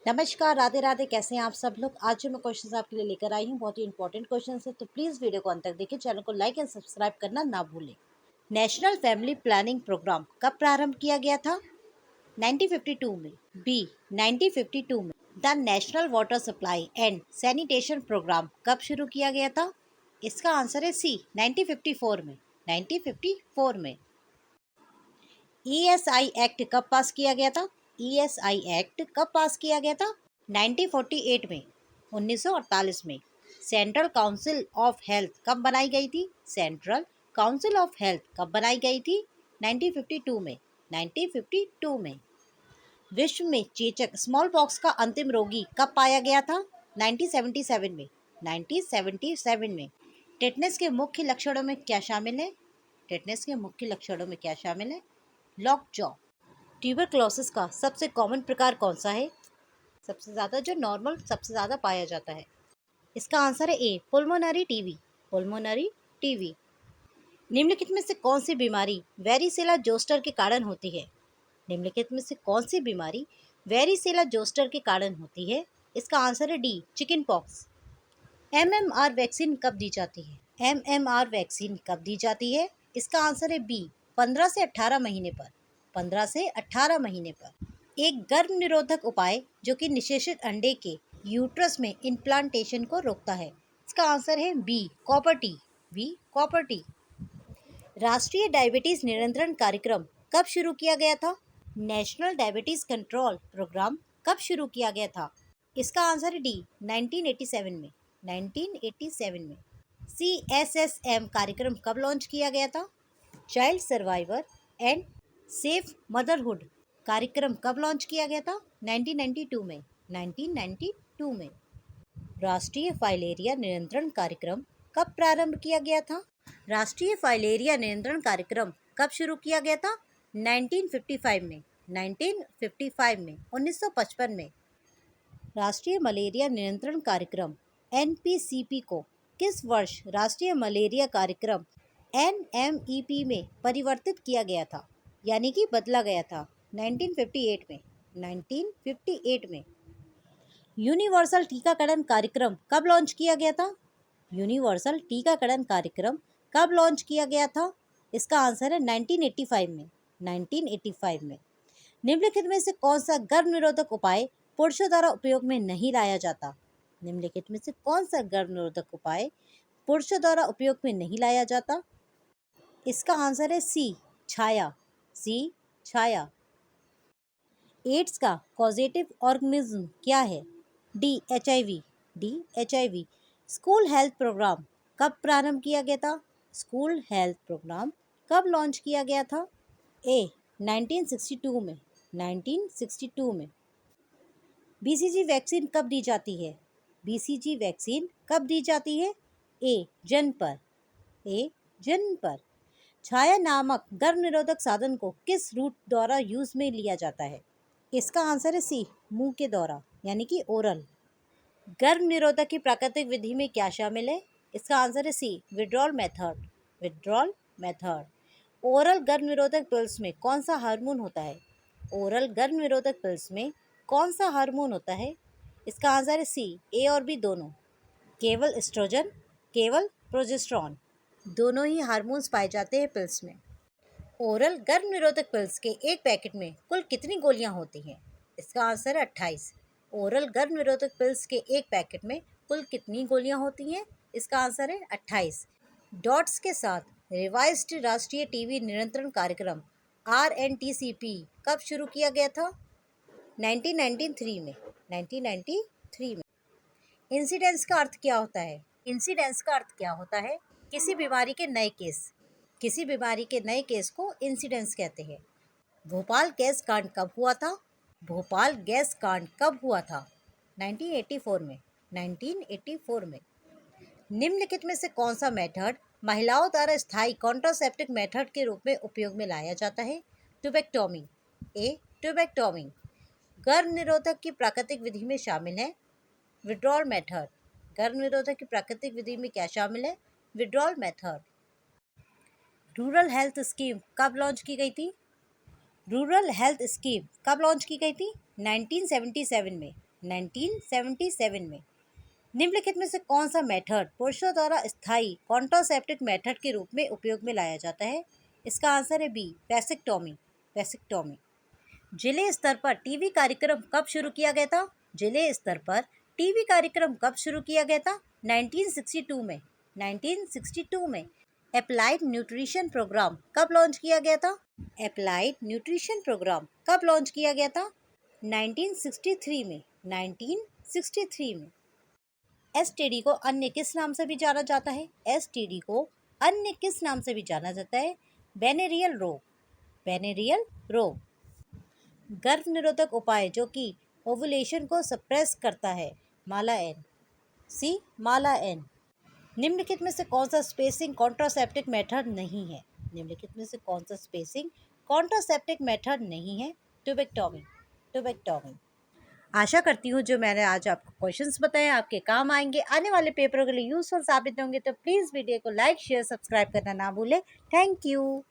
नमस्कार, राधे राधे। कैसे हैं आप सब लोग। आज जो मैं क्वेश्चंस आपके लिए लेकर आई हूँ बहुत ही इंपॉर्टेंट क्वेश्चंस है, तो प्लीज़ वीडियो को अंत तक देखिए। चैनल को लाइक एंड सब्सक्राइब करना ना भूलें। नेशनल फैमिली प्लानिंग प्रोग्राम कब प्रारंभ किया गया था? 1952 में। बी 1952 में। The national water supply and sanitation programme कब शुरू किया गया था? इसका आंसर है सी 1954 में। 1954 में। ईएसआई एक्ट कब पास किया गया था? ईएसआई एक्ट कब पास किया गया था? 1948 में। 1948 में। सेंट्रल काउंसिल ऑफ हेल्थ कब बनाई गई थी? सेंट्रल काउंसिल ऑफ हेल्थ कब बनाई गई थी? 1952 में। 1952 में। विश्व में चेचक स्मॉल पॉक्स का अंतिम रोगी कब पाया गया था? 1977 में। 1977 में। टेटनस के मुख्य लक्षणों में क्या शामिल है? टेटनस के मुख्य लक्षणों में क्या शामिल है? Lock jaw. ट्यूबरक्लोसिस का सबसे कॉमन प्रकार कौन सा है? सबसे ज़्यादा जो नॉर्मल सबसे ज़्यादा पाया जाता है। इसका आंसर है ए पुल्मोनरी टीबी। पुल्मोनरी टीबी। निम्नलिखित में से कौन सी बीमारी वेरिसेला जोस्टर के कारण होती है? निम्नलिखित में से कौन सी बीमारी वेरिसेला जोस्टर के कारण होती है? इसका आंसर है D chicken pox. MMR vaccine कब दी जाती है? एमएमआर वैक्सीन कब दी जाती है? इसका आंसर है बी 15 से 18 महीने पर। 15 से 18 महीने पर। एक गर्भ निरोधक उपाय जो कि निषेचित अंडे के यूट्रस में इम्प्लांटेशन को रोकता है। इसका आंसर है B copper T. B copper T. राष्ट्रीय डायबिटीज नियंत्रण कार्यक्रम कब शुरू किया गया था? नेशनल डायबिटीज कंट्रोल प्रोग्राम कब शुरू किया गया था? इसका आंसर है डी 1987 में। 1987 में। CSSM कार्यक्रम कब लॉन्च किया गया था? Child survivor and safe motherhood कार्यक्रम कब लॉन्च किया गया था? 1992 में। 1992 में। राष्ट्रीय फाइलेरिया नियंत्रण कार्यक्रम कब प्रारंभ किया गया था? राष्ट्रीय फाइलेरिया नियंत्रण कार्यक्रम कब शुरू किया गया था? 1955 में। 1955 में। 1955 में। राष्ट्रीय मलेरिया नियंत्रण कार्यक्रम NPCP को किस वर्ष राष्ट्रीय मलेरिया कार्यक्रम NMEP में परिवर्तित किया गया था, यानी कि बदला गया था? 1958 में। 1958 में। यूनिवर्सल टीकाकरण कार्यक्रम कब लॉन्च किया गया था? यूनिवर्सल टीकाकरण कार्यक्रम कब लॉन्च किया गया था? इसका आंसर है 1985 में। 1985 में। निम्नलिखित में से कौन सा गर्भ निरोधक उपाय पुरुषों द्वारा उपयोग में नहीं लाया जाता? निम्नलिखित में से कौन सा गर्भ निरोधक उपाय पुरुषों द्वारा उपयोग में नहीं लाया जाता? इसका आंसर है C Chhaya. C Chhaya. AIDS का कॉजेटिव ऑर्गेनिज्म क्या है? D HIV। D HIV। School health programme कब प्रारंभ किया गया था? स्कूल हेल्थ प्रोग्राम कब लॉन्च किया गया था? ए 1962 में। 1962 में। BCG वैक्सीन कब दी जाती है? BCG वैक्सीन कब दी जाती है? ए जन्म पर। ए जन्म पर। छाया नामक गर्भ निरोधक साधन को किस रूट द्वारा यूज में लिया जाता है? इसका आंसर है सी मुंह के द्वारा, यानी कि ओरल। गर्भ निरोधक की प्राकृतिक विधि में क्या शामिल है? इसका आंसर है C withdrawal method. Withdrawal method. ओरल गर्भ निरोधक पिल्स में कौन सा हार्मोन होता है? ओरल गर्भ निरोधक पिल्स में कौन सा हार्मोन होता है? इसका आंसर है सी ए और बी दोनों। केवल एस्ट्रोजन, केवल प्रोजेस्टेरॉन, दोनों ही हार्मोन्स पाए जाते हैं पिल्स में। ओरल गर्भ निरोधक पिल्स के एक पैकेट में कुल कितनी गोलियां होती हैं? इसका आंसर है 28। ओरल गर्भ निरोधक पिल्स के एक पैकेट में कुल कितनी गोलियां होती हैं? इसका आंसर है 28। डॉट्स के साथ रिवाइज्ड राष्ट्रीय टीबी नियंत्रण कार्यक्रम RNTCP कब शुरू किया गया था? 1993 में। 1993 में। इंसिडेंस का अर्थ क्या होता है? इंसिडेंस का अर्थ क्या होता है? किसी बीमारी के नए केस। किसी बीमारी के नए केस को इंसिडेंस कहते हैं। भोपाल गैस कांड कब हुआ था? भोपाल गैस कांड कब हुआ था? 1984 में। 1984 में। निम्नलिखित में से कौन सा मेथड महिलाओं द्वारा स्थायी कॉन्ट्रासेप्टिव मेथड के रूप में उपयोग में लाया जाता है? ट्यूबेक्टोमी। ए ट्यूबेक्टोमी। गर्भ निरोधक की प्राकृतिक विधि में शामिल है विड्रॉल मेथड। गर्भ निरोधक की प्राकृतिक विधि में क्या शामिल है? Withdrawal method. Rural health scheme कब लॉन्च की गई थी? रूरल हेल्थ स्कीम कब लॉन्च की गई थी? 1977 में। 1977 में। निम्नलिखित में से कौन सा मेथड पुरुषों द्वारा स्थायी कॉन्ट्रासेप्टिव मेथड के रूप में उपयोग में लाया जाता है? इसका आंसर है बी, वैसेक्टॉमी। वैसेक्टॉमी। जिले स्तर पर टीवी कार्यक्रम कब शुरू किया गया था? जिले स्तर पर टीवी कार्यक्रम कब शुरू किया गया था? 1962 में। 1962 में। अप्लाइड न्यूट्रिशन प्रोग्राम कब लॉन्च किया गया था? अप्लाइड न्यूट्रिशन प्रोग्राम कब लॉन्च किया गया था? 1963 में। 1963 में। एसटीडी को अन्य किस नाम से भी जाना जाता है? एसटीडी को अन्य किस नाम से भी जाना जाता है? वेनेरियल रोग। वेनेरियल रोग। गर्भ निरोधक उपाय जो कि ओवुलेशन को सप्रेस करता है? माला एन। सी, माला एन। निम्नलिखित में से कौन सा स्पेसिंग कॉन्ट्रासेप्टिव मेथड नहीं है? निम्नलिखित में से कौन सा स्पेसिंग कॉन्ट्रासेप्टिव मेथड नहीं है? ट्यूबेक्टॉमी। ट्यूबेक्टॉमी। आशा करती हूँ जो मैंने आज आपको क्वेश्चंस बताए आपके काम आएंगे, आने वाले पेपरों के लिए यूजफुल साबित होंगे। तो प्लीज़ वीडियो को लाइक, शेयर, सब्सक्राइब करना ना भूलें। Thank you.